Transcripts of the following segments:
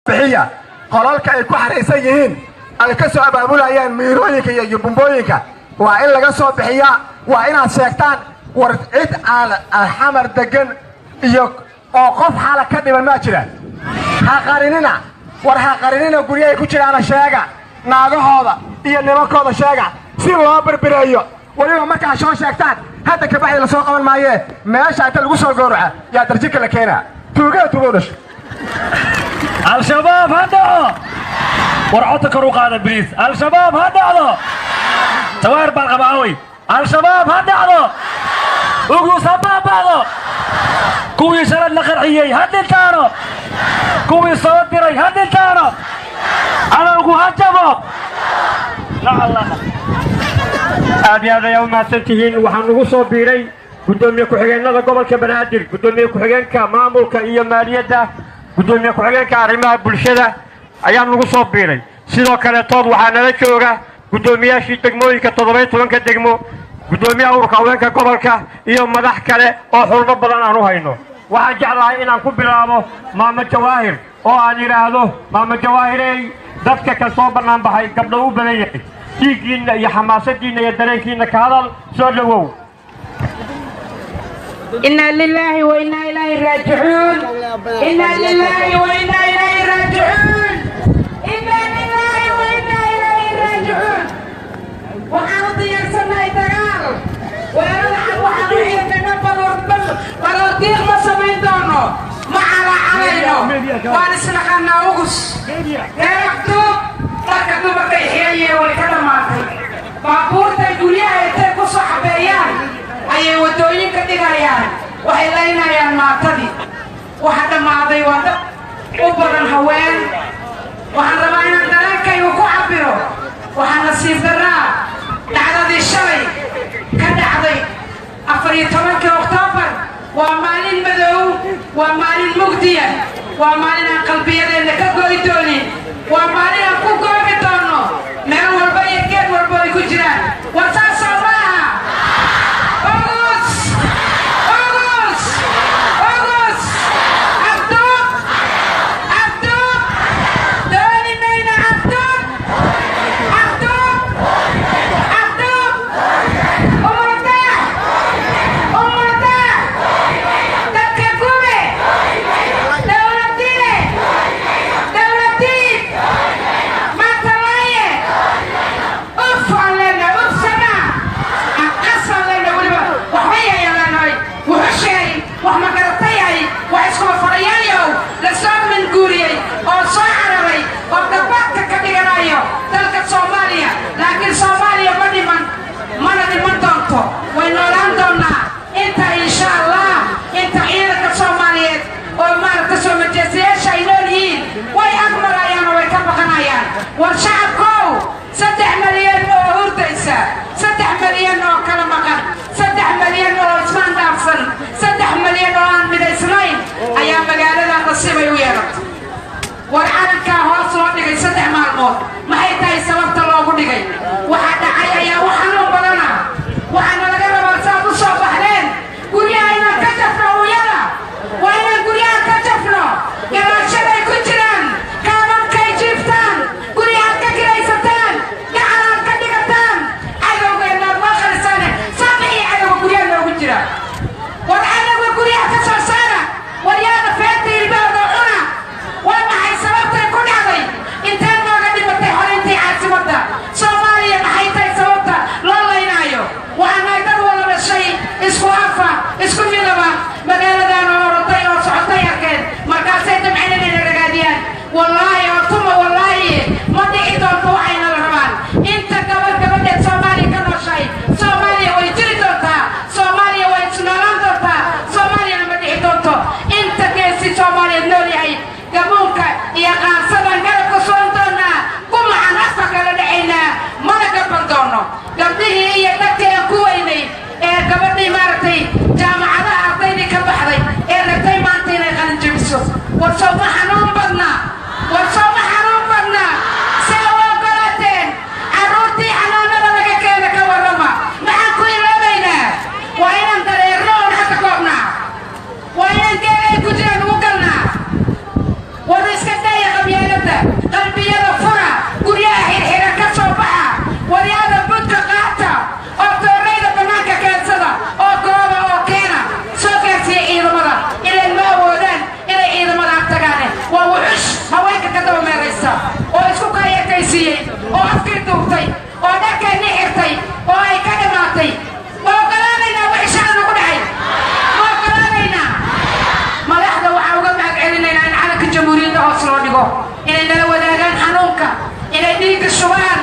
bixiya qolalka ay ku xareysan yihiin ay ka soo abaabulayaan miirooyinka iyo bumbooyinka waa in laga soo bixiyaa waa inaad sheegtaan war cid aan xamar degan iyo oo qof xala ka dhiban ma jiraan ha qarinina war ha qarinina guryaha ku jiraan sheega naagahooda iyo nimankooda sheega si loo barbareeyo waliba markaa soo sheegtaan hadda ka baxay la soo qaban maayee meesha inta lagu soo gowraca yaa darjinka la keenaa tuugada dhash al-shabaab hadda warcota kor u qaada bariis al-shabaab ha dhacdo tawaar baan qabaaway al-shabaab ha dhacdo ugu sabaabado kuwii shalad la qarxiyey ha dhintaano kuwii soo diray ha dhintaano cadowgu ha jabo aad iyo aad ayaa u mahadsantihiin waxaan ugu soo biiray gudoomiye ku-xigeenada gobolka banaadir gudoomiye ku-xigeenka maamulka iyo maaliyadda gudoomiye ku-xigeenka arrimaha bulshada ayaan ugu soo biiray sidoo kale tood waxaa nala jooga gudoomiyaashii degmooyinka 17 degmo gudoomiyaha ururka haweenka gobolka iyo madax kale oo xulmo badan aan u hayno waxaan jeclahay inaan ku bilaabo maamo jawaahir oo aan yiraahdo maamo jawaahirey dadka ka soo banaan baxay gabdho u badan yahay dhiiggiina iyo xamaasadiina iyo dareenkiina ka hadal soo dhawow إنا لله وإنا إليه راجعون إنا لله وإنا إليه راجعون إنا لله وإنا إليه راجعون وحاضي يرسلنا إدغال ويرلعب وحاضي يتنبل ورطيق ما سمين دونه ما علينا وانسلقنا أغس يا مكتوب تركتوا بكي حيالي والكلمات بابورتا الدنيا يتركوا صحبيان ayay wadooyinka dhigayaan waxay leynayaan maatadii waxa dhamaaday wada u badan haween waxaan rabaa inaan dareenkaygu ku cabiro waxaa nasiib daraa dhacdadii shalay ka dhacday 14 Oktoobar waa maalin madow waa maalin mugdiya waa maalin aan qalbiyadeena ka go'i doonin waa maalin aan ku goobi doono meel walba iyo geed walba ay ku jiraan wasaasoo maaha qalbiyada fura guryaha xirxira ka soo baxa waryaada budka qaata oo doorayda bannaanka keensada oo gooba oo keena soo gaarsiiya ciidamada inay ma awoodaan inay ciidamada agtagaane waa wuxush haweenka ka daba meeraysa oo isku kayakaysiiyey oo afkii duubtay oo dharkeennii xirtay oo ay ka dhimaatay ma ogolaanaynaa wixii shacab nagu dhacay ma ogolaanaynaa madaxda waxaa uga mahad celinaynaa in calanka jamhuuriyadda hoos loo dhigo inay nala wadaagaan xanuunka inay dhiigga shubaan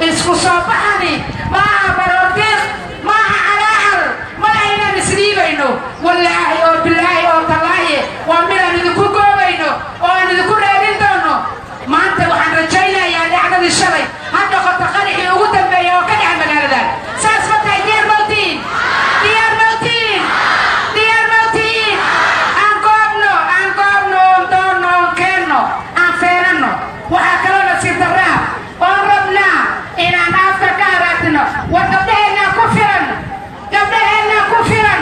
isku soo baxani maaha baroordiiq maaha calaacal mana inaan isdhiibayno wallaahi oo bilaahi oo tallaahi waa midaan idinku goobayno oo aan idinku reebin doono maanta waxaan rajaynayaa dhacdadii shalay ha noqoto qaraxii ugu dambeeya oo ka dhaca magaaladan saas ma tahay diyaar mawtiin diyaar mawtiin diyaar mawtiin aan goobno oon doonno oon keenno aan feenanno waxaa kaloo nasiib darraa oon rabnaa inaan afka ka haraatino war gabdhaheennaa ku filan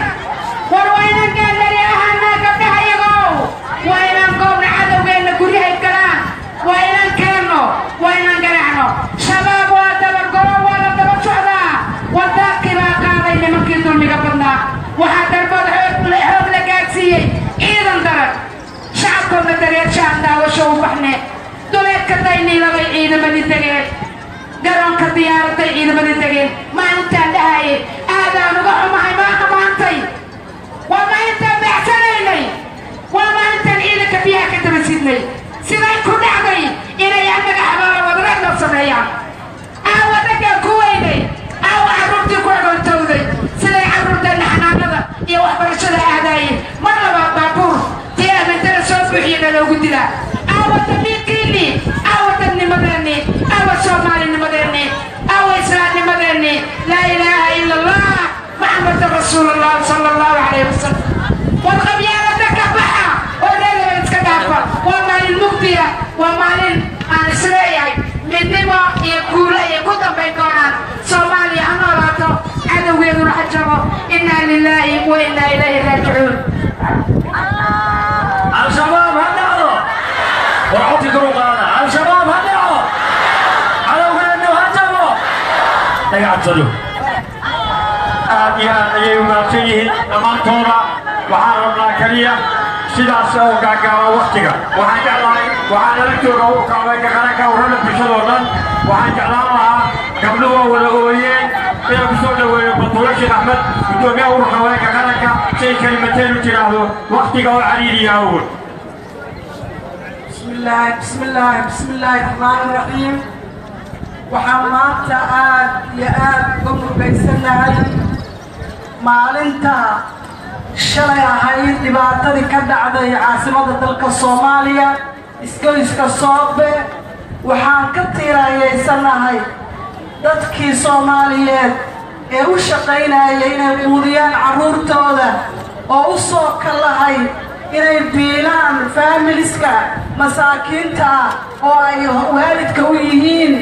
war waa inaan gaandari ahaanaa gabdhaha iyagow waa inaan goobna cadowgeenna guryahay galaan waa inaan keenno waa inaan garaacno shabaab waa dabagoro waa la daba socdaa wadaadkii baa qaaday nimankii dulmiga badnaa waxaa darbood xoog la gaadsiiyey ciidan daran shacabkoodna dareershaan daawasho u baxne duleedka dayniilabay ciidamadii degeen garoonka diyaaraday ciidamadii degeen maalintaan dhahaye aadaan uga xumahay maaha maantay waa maalintaan beecsanaynay waa maalintaan ciidanka biyaha ka daba sidnay siday ku dhacday inay annaga xabaala wadareed noo sameeyaan aawa dhaggaan ku weynay aawa carruurtii ku agoontowday siday carruurteenna xanaanada iyo waxbarashada aadaayeen mar labaad baabuur tii aamintana soo buuxiyana loogu dilaa aawa damiirkiinnii aawa dadnimadeennii aawa soomaalinimadeennii aawa islaamnimadeennii laa ilaaha ila allah maxameda rasuulullah sala allahu calayhi wasalam warqabyaalada ka baxa oo dheelaba iska dhaafa waa maalin mugdiya waa maalin aan isleeyahay midnimo iyo guulo ayay ku dambayn doonaan soomaaliya ha noolaato cadowgeeduna ha jabo innaa lilaahi wa innaa ilayhi raajicuun al-shabaab ha dhacdo warcodki kor u qaada al-shabaab ha dhaco cadowgeennu ha jabo dagacsado aad iyo aad ayay umaadsan yihiin dhammaantooda waxaan rabnaa keliya sidaas oo gaagaaba waktiga waxaan jeclahay waxaa nala jooga urka haweenka qaranka urada bulshadoo dhan waxaan jeclaan lahaa gabdhuhu waa wada ooyeen inaan ku soo dhaweeyo batuulo sheekh axmed gudoomiyaha urka haweenka qaranka say kelimateen u tiraahdo waktiga oo cariiriya awod بسم الله الرحمن الرحيم waxaan maanta aad iyo aad uga murgaysanahay maalinta shalay ahayd dhibaatadii ka dhacday caasimada dalka Soomaaliya iska soobe waxaan ka tiirayeysanahay dadkii Soomaaliyeed ee u shaqeynayay inay quudiyaan carruurtooda oo u soo kalahay inay biilaan familieska masaakiinta oo ay waalidka u yihiin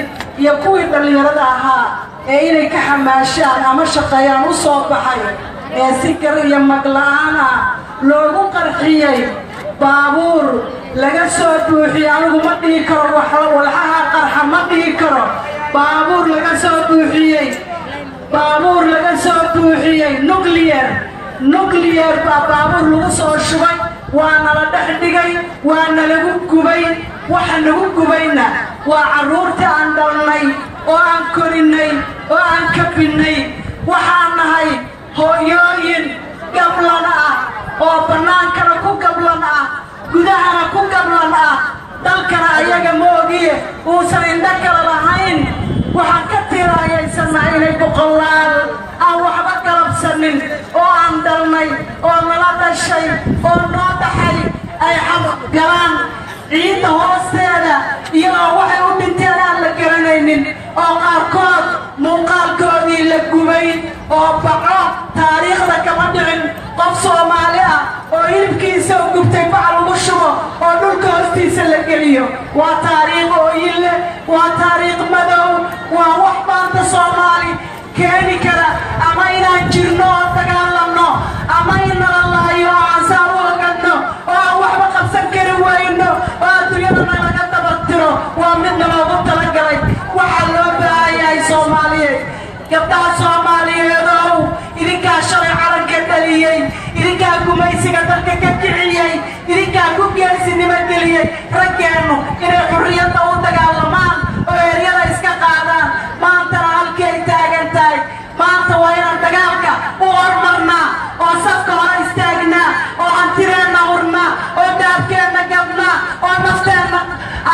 iyo kuwii dhalinyarada ahaa ee inay ka xamaashaan ama shaqeeyaan u soo baxay ee si gar iyo maglaan ah loogu qarxiyey baabuur laga soo buuxiyey anigu ma dhihi karo walxaha qarxa ma dhihi karo baabuur laga soo buuxiyey nuclear baa baabuur lagu soo shubay waa nala dhex dhigay waa nalagu gubay waxa nagu gubayna waa carruurtii aan dhalnay oo aan korinay oo aan kabinnay waxaan nahay hooyooyin gablan ah oo bannaankana ku gablan ah gudahana ku gablan ah dalkana ayaga ma ogiye uusan indho kala lahayn waxaan ka tiiraayaysanaa inay boqolaal aan waxba galabsanin oo aan dhalnay oo nala dhashay oo noo dhaxay ay galaan ciidda hoosteeda iyagoo waxay u dhinteen aan la garanaynin oo qaarkood muuqaalkoodii la gubay oo baco taariikhda kama dhicin qof Soomaali ah oo hilibkiisa u gubtay bac lagu shubo oo dhulka hoostiisa la geliyo waa taariikh ooyile waa taariikh madow waa wax maanta Soomaali keeni kara ama inaan jirno oo dagaalanno ama inala laayo oo aan saa u ogadno oo aan waxba qabsan kari wayno oo adduunyada nalaga dabartiro dadka ka kiciyey idinkaa ku geesinimo geliyey raggeennu inay xurriyadda u dagaalamaan oo eeryada iska qaadaan maantana halkii ay taagan tahay maanta waa inaan dagaalka u hormarnaa oo safka hore istaagnaa oo hantideenna hurnaa oo daabkeenna gabnaa oo nafteenna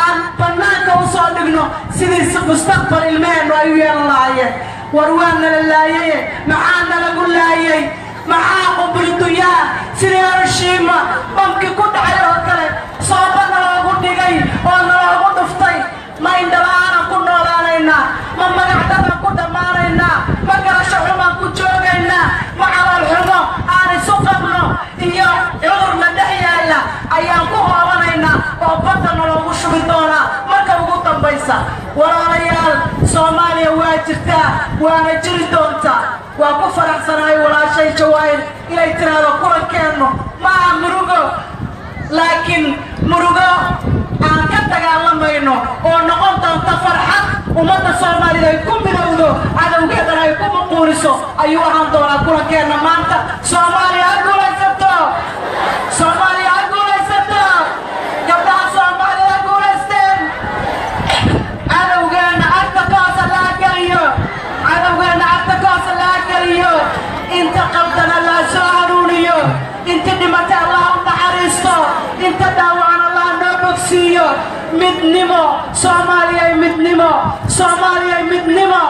aan bannaanka u soo dhigno sidii mustaqbal ilmaheennu ay u yeelan lahaayeen war waa nala laayaye maxaa nalagu laayay maxaa qubrituyaa sidii Hiroshima bamkii ku dhacay oo kale sooba naloogu dhigay oo naloogu dhuftay ma indhala'aanan ku noolaanaynaa ma magacdadan ku dhammaanaynaa ma garasho xumaan ku joogaynaa ma calool xumo aan isu qabno iyo cudurna dhex yaalla ayaan ku hoobanaynaa oo badda naloogu shubi doonaa marka ugu dambaysa walaalayaal Soomaaliya waa jirtaa waana jiri doontaa waa ku faraxsanahay walaashay Jawaahir inay tiraahdo kulankeennu maaha murugo laakiin murugo aan ka dagaalamayno oo noqon doonta farxad ummadda Soomaaliyeed ay ku midowdo cadowgeedana ay ku muquuriso ayuu ahaan doonaa kulankeenna maanta Soomaaliya ha guulaysato Soomaaliya ha guulaysato gabdhaha Soomaaliya ha guulaysteen cadowgeena cagta koosa laga geliyo cadowgeena cagta koosa laga geliyo inta qaldana laa soo hanuuniyo inta dhimata Allah u naxariisto inta dhaawacan Allah noo bogsiiyo midnimo Soomaaliya midnimo Soomaaliya midnimo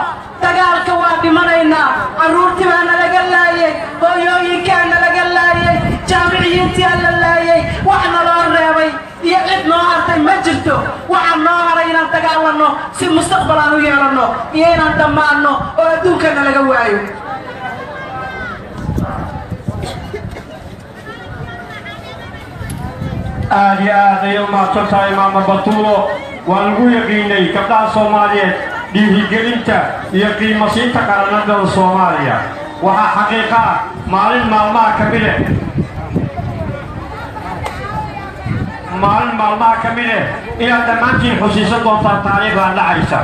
dagaalka waa dhimanaynaa carruurtii baa nalaga laayay hooyooyinkaa nalaga laayay jaamiciyiintii la laayay wax naloo reebay iyo cid noo hartay ma jirto waxa noo haray inaan dagaalanno si mustaqbal aan u yeelanno iyo inaan dhammaanno oo adduunka nalaga waayo aad iyo aad ayay u mahadsantahay maama Batuulo waa lagu yaqiinay gabdhaha Soomaaliyeed dhiirigelinta iyo qiimasiinta qaranada Soomaaliya waxaa xaqiiqa maalin maalmaha ka mid inaad dhammaantiin xusiisan doontaan taariikhdan dhacaysa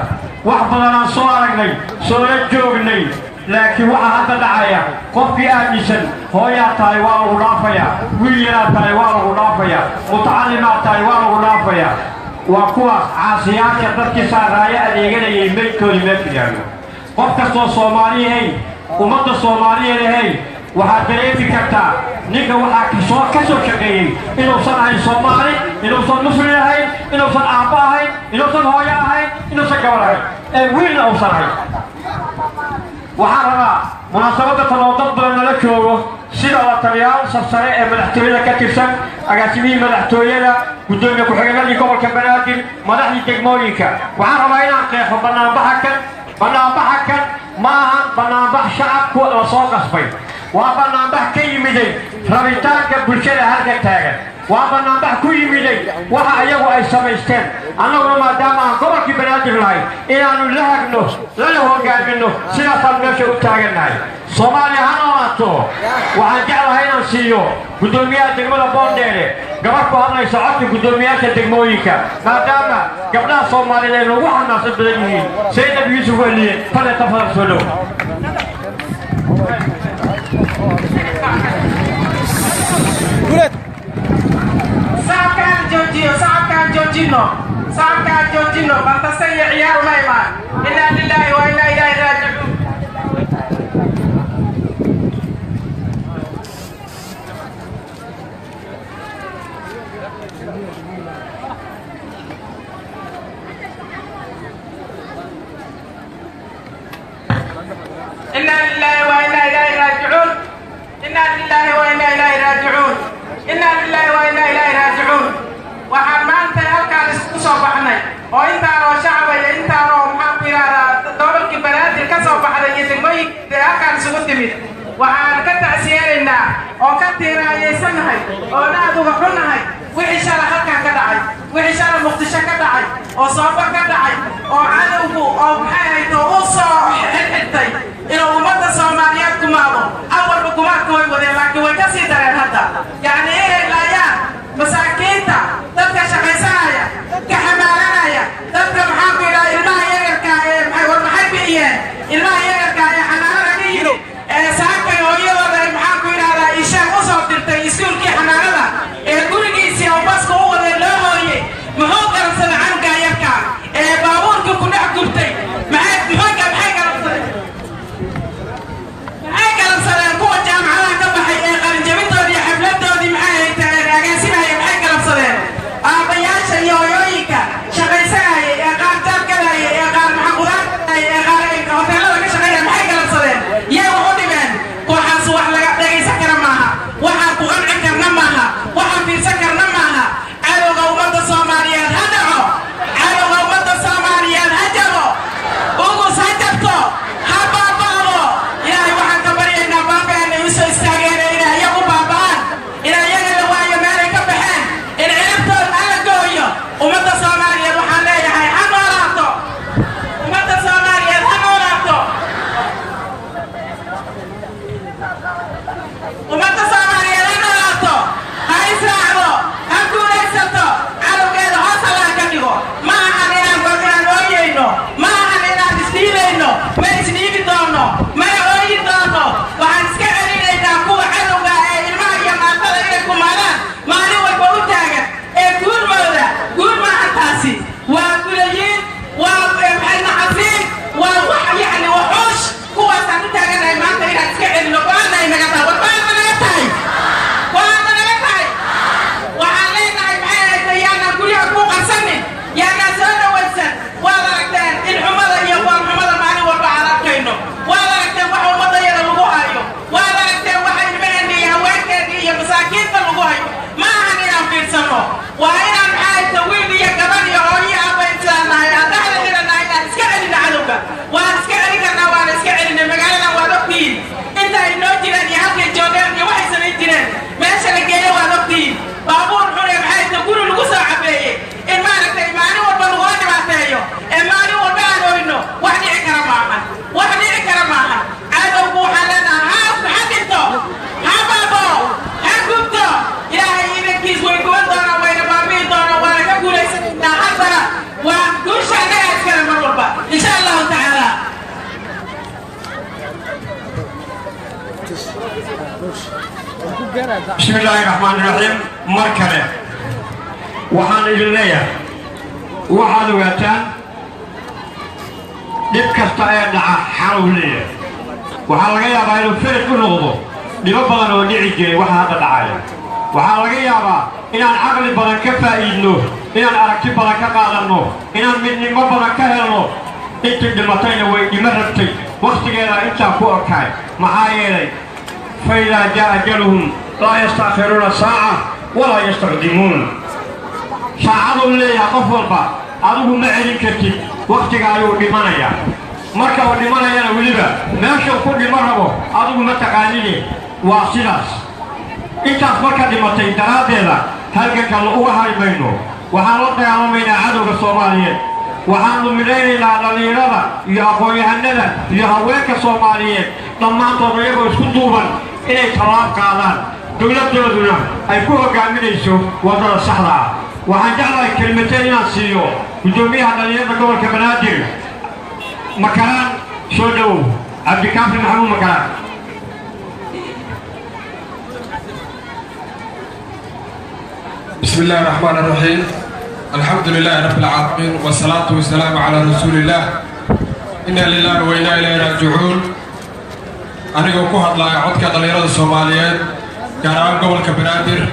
wax badan aan soo aragnay soola joognay laakiin waxa hadda dhacaya qofkii aaminsan hooyaa tahay waa lagu dhaafayaa wiil yaraa tahay waa lagu dhaafayaa mutacallimaa tahay waa lagu dhaafayaa waa kuwaas caasiyaasha dadkii saaraayo adeeganayay meydkoodii meesha yaallo qof kastoo Soomaaliyeed ummadda Soomaaliyeed waxaad dareemi kartaa ninka waxaa ka soo shaqeeyey inuusan ahayn Soomaali inuusan muslim ahayn inuusan aabba ahayn inuusan hooyo ahayn inuusan gabar ahayn wiilna uusan ahayn waxaan rabaa munaasabadda tan oo dad badan nala joogo sida la taliyaal sarsare ee madaxtooyada ka tirsan agaasimihii madaxtooyada gudoomiye ku-xigeenadii gobolka Banaadir madaxdii degmooyinka waxaan rabaa inaan qeexo banaanbaxa kan ma ahan banaanbax shacabku la soo qasbay waa banaanbax ka yimiday rabitaanka bulshada halka taagan waa banaanbax ku yimiday waxa ayagu ay samaysteen annaguna maadaama aan gobolkii Banaadir lahay inaanu la hagno lana hogaamino sidaasaan meesha u taagannahay Soomaaliya ha noolaato waxaan jeclahay inaan siiyo gudoomiyaha degmada Boondheere gabar ku hadlaysa codka gudoomiyaasha degmooyinka maadaama gabdhaha Soomaaliyeed ay ugu xanaasad badan yihiin Sayyid Yuusuf Waliye fadlan tafadhal soo dhow saabkaan joojino baltase iyo ciyaar uma imaan inaa lilaahi wa inaa ilaahi raajicuun inaa lilaahi wa inaa ilaahi raajicuun inaa lilaahi wa inaa ilaahi raajicuun inaa lilaahi wa inaa ilaahi raajicuun waxaan maanta halkaan isku soo baxnay oo intaanoo shacaba iyo intaanoo maxaan ku yidhaahdaa gobolkii Banaadir ka soo baxday iyo degmooyinka halkaan isugu timid waxaan ka tacsiyeenaynaa oo ka tiiraanyaysanahay oo aad uga xunnahay wixii shalay halkaan ka dhacay wixii shalay Muqdisho ka dhacay oo Sooba ka dhacay oo cadowgu oo maxay ahayd oo u soo xigtay inuu ummadda Soomaaliyeed kumaado awalba kumaadka way wadeen laakiin way ka sii dareen hadda yacni inay laayaan masaakiinta dadka shaqaysanaya dadka xamaalanaya dadka maxaa ku yidhaha ilmaha yaryarka maxay bixiyeen ilmaha yaryarka ee xanaanada ka yimid ee saakay hooyadooda maxaa ku yidhahdaa ishaan u soo dirtay iskuulkii xanaanada إن شاء الله تعالى. بسم الله الرحمن الرحيم. مركبة وحان إليا وحان ويتان دبكستا دعا حولي وحان لغا يابا إنو فرق نغضو دبا بدن ودعي جري وحان هذا دعايا وحان لغا يابا إنان عقل بدن كفائدنو إنان أركتب بدن كقادنو إنان من نمو بدن كهلنو إنتو دمتين ويمربتي وقت غيرا إنتا كوكاي محايلي فإذا جاء أجلهم لا يستأخرون ساعة ولا يستقدمون. ساعة اللي يقفل با أدوه معلم كتير وقت قالوا دمانيا مركب دمانيا ولبا ماشي كل مرة أدوه متقاليني واصلاس إنت مركب دمتين درادة هلك كالله هاي بينه وحالات يعلمين عدو الصوماليين وحالو ملين إلى دليلة يا أخوي هندا يا هواك الصوماليين لما تضيعوا سكوبا إلى تراب قادان دولة أي كوه قامين يسوع وضع الصحراء وهنجعل كلمتين ناسيو بدوميها دليلة دول كبنادر مكان شودو عبد الكافي محمود مكان. بسم الله الرحمن الرحيم. الحمد لله رب العالمين والصلاة والسلام على رسول الله. إنا لله وإنا إليه راجعون. أنا أقول الله يعودك دليرة الصوماليين كرام قبل كبنادر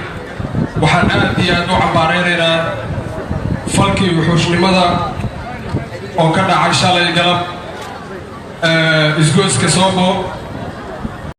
وحنات يا نوع باريرنا فلكي وحوش لماذا أو كذا عشان القلب إسقوس كسوبو